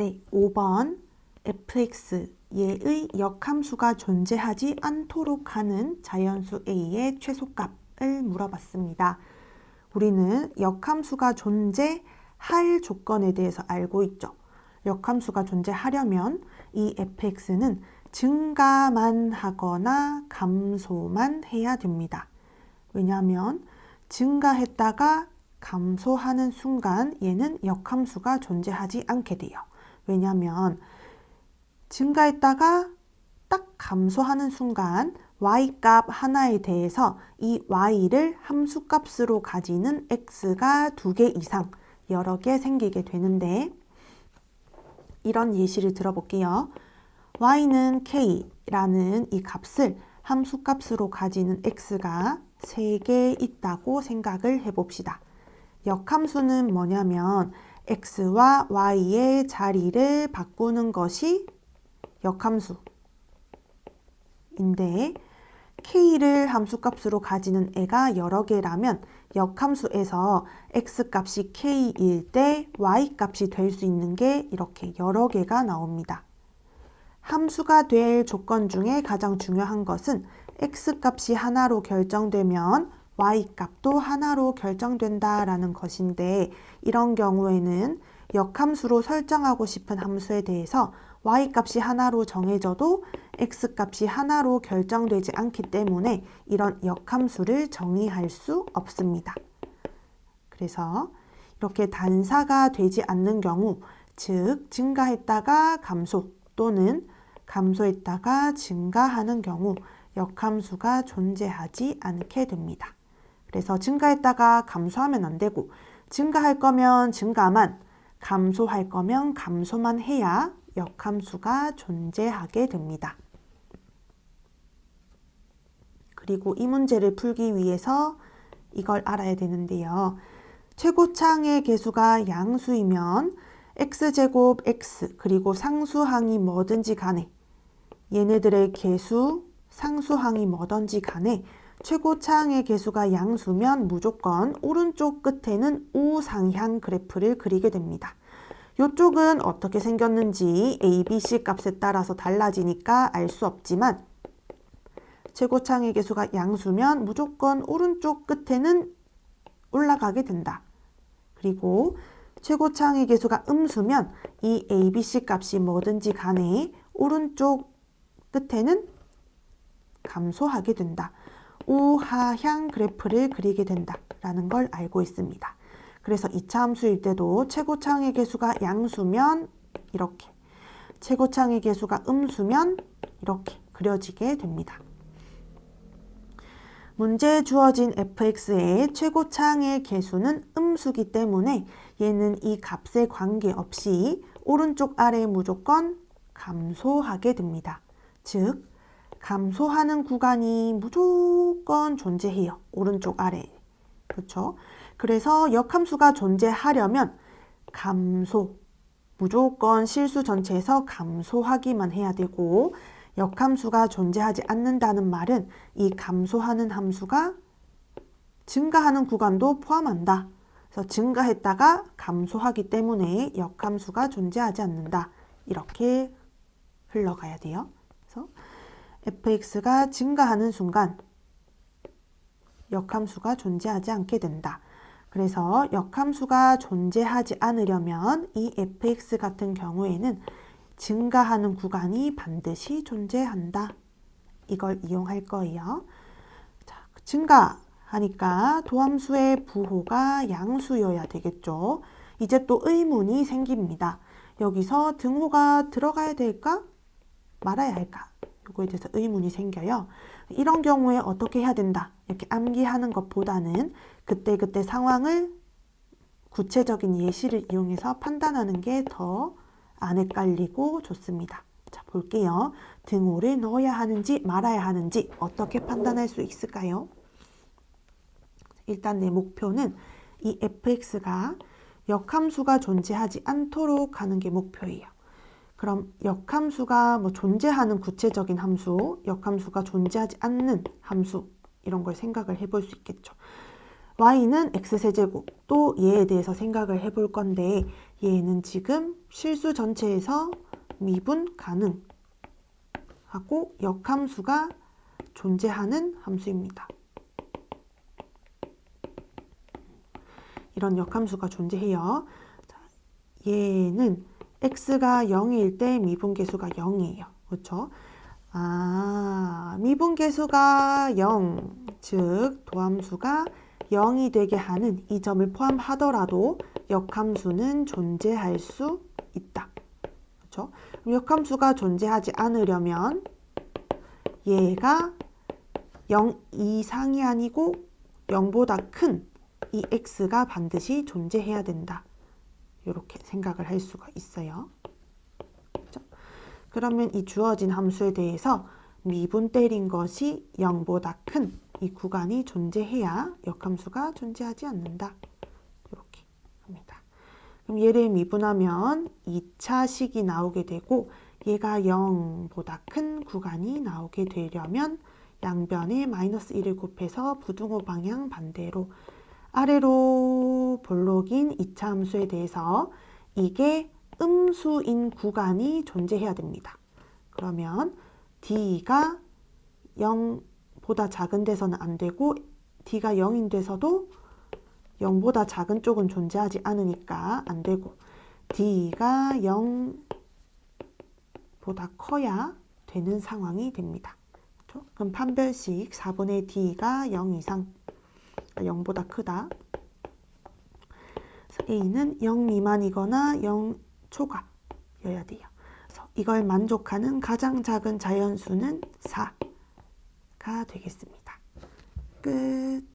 네, 5번 fx 얘의 역함수가 존재하지 않도록 하는 자연수 a의 최소값을 물어봤습니다. 우리는 역함수가 존재할 조건에 대해서 알고 있죠. 역함수가 존재하려면 이 fx는 증가만 하거나 감소만 해야 됩니다. 왜냐하면 증가했다가 감소하는 순간 얘는 역함수가 존재하지 않게 돼요. 왜냐하면 증가했다가 딱 감소하는 순간 y값 하나에 대해서 이 y를 함수값으로 가지는 x가 2개 이상 여러 개 생기게 되는데, 이런 예시를 들어볼게요. y는 k라는 이 값을 함수값으로 가지는 x가 3개 있다고 생각을 해봅시다. 역함수는 뭐냐면 x와 y의 자리를 바꾸는 것이 역함수인데, k를 함수값으로 가지는 애가 여러 개라면 역함수에서 x값이 k일 때 y값이 될 수 있는 게 이렇게 여러 개가 나옵니다. 함수가 될 조건 중에 가장 중요한 것은 x값이 하나로 결정되면 y값도 하나로 결정된다라는 것인데, 이런 경우에는 역함수로 설정하고 싶은 함수에 대해서 y값이 하나로 정해져도 x값이 하나로 결정되지 않기 때문에 이런 역함수를 정의할 수 없습니다. 그래서 이렇게 단사가 되지 않는 경우, 즉 증가했다가 감소 또는 감소했다가 증가하는 경우 역함수가 존재하지 않게 됩니다. 그래서 증가했다가 감소하면 안 되고, 증가할 거면 증가만, 감소할 거면 감소만 해야 역함수가 존재하게 됩니다. 그리고 이 문제를 풀기 위해서 이걸 알아야 되는데요. 최고창의 개수가 양수이면 x제곱 x 그리고 상수항이 뭐든지 간에, 얘네들의 개수, 상수항이 뭐든지 간에 최고차항의 개수가 양수면 무조건 오른쪽 끝에는 우상향 그래프를 그리게 됩니다. 이쪽은 어떻게 생겼는지 a, b, c 값에 따라서 달라지니까 알 수 없지만, 최고차항의 개수가 양수면 무조건 오른쪽 끝에는 올라가게 된다. 그리고 최고차항의 개수가 음수면 이 a, b, c 값이 뭐든지 간에 오른쪽 끝에는 감소하게 된다. 우하향 그래프를 그리게 된다라는 걸 알고 있습니다. 그래서 2차 함수일 때도 최고차항의 개수가 양수면 이렇게, 최고차항의 개수가 음수면 이렇게 그려지게 됩니다. 문제에 주어진 fx의 최고차항의 개수는 음수기 때문에 얘는 이 값에 관계없이 오른쪽 아래에 무조건 감소하게 됩니다. 즉 감소하는 구간이 무조건 존재해요. 오른쪽 아래에. 그렇죠? 그래서 역함수가 존재하려면 감소, 무조건 실수 전체에서 감소하기만 해야 되고, 역함수가 존재하지 않는다는 말은 이 감소하는 함수가 증가하는 구간도 포함한다. 그래서 증가했다가 감소하기 때문에 역함수가 존재하지 않는다. 이렇게 흘러가야 돼요. 그래서 fx가 증가하는 순간 역함수가 존재하지 않게 된다. 그래서 역함수가 존재하지 않으려면 이 fx 같은 경우에는 증가하는 구간이 반드시 존재한다. 이걸 이용할 거예요. 자, 증가하니까 도함수의 부호가 양수여야 되겠죠. 이제 또 의문이 생깁니다. 여기서 등호가 들어가야 될까? 말아야 할까? 이거에 대해서 의문이 생겨요. 이런 경우에 어떻게 해야 된다, 이렇게 암기하는 것보다는 그때그때 상황을 구체적인 예시를 이용해서 판단하는 게 더 안 헷갈리고 좋습니다. 자, 볼게요. 등호를 넣어야 하는지 말아야 하는지 어떻게 판단할 수 있을까요? 일단 내 목표는 이 fx가 역함수가 존재하지 않도록 하는 게 목표예요. 그럼 역함수가 존재하는 구체적인 함수, 역함수가 존재하지 않는 함수, 이런 걸 생각을 해볼 수 있겠죠. y는 x세제곱, 또 얘에 대해서 생각을 해볼 건데 얘는 지금 실수 전체에서 미분 가능 하고 역함수가 존재하는 함수입니다. 이런 역함수가 존재해요. 자, 얘는 x가 0일 때 미분계수가 0이에요. 그렇죠? 미분계수가 0, 즉 도함수가 0이 되게 하는 이 점을 포함하더라도 역함수는 존재할 수 있다. 그렇죠? 역함수가 존재하지 않으려면 얘가 0 이상이 아니고 0보다 큰 이 x가 반드시 존재해야 된다. 이렇게 생각을 할 수가 있어요. 그렇죠? 그러면 이 주어진 함수에 대해서 미분 때린 것이 0보다 큰 이 구간이 존재해야 역함수가 존재하지 않는다. 이렇게 합니다. 그럼 얘를 미분하면 2차 식이 나오게 되고 얘가 0보다 큰 구간이 나오게 되려면 양변에 마이너스 1을 곱해서 부등호 방향 반대로 아래로 볼록인 2차 함수에 대해서 이게 음수인 구간이 존재해야 됩니다. 그러면 d가 0보다 작은 데서는 안 되고 d가 0인 데서도 0보다 작은 쪽은 존재하지 않으니까 안 되고 d가 0보다 커야 되는 상황이 됩니다. 그렇죠? 그럼 판별식 4분의 d가 0 이상 0보다 크다. 그래서 a는 0 미만이거나 0 초과여야 돼요. 그래서 이걸 만족하는 가장 작은 자연수는 4가 되겠습니다. 끝.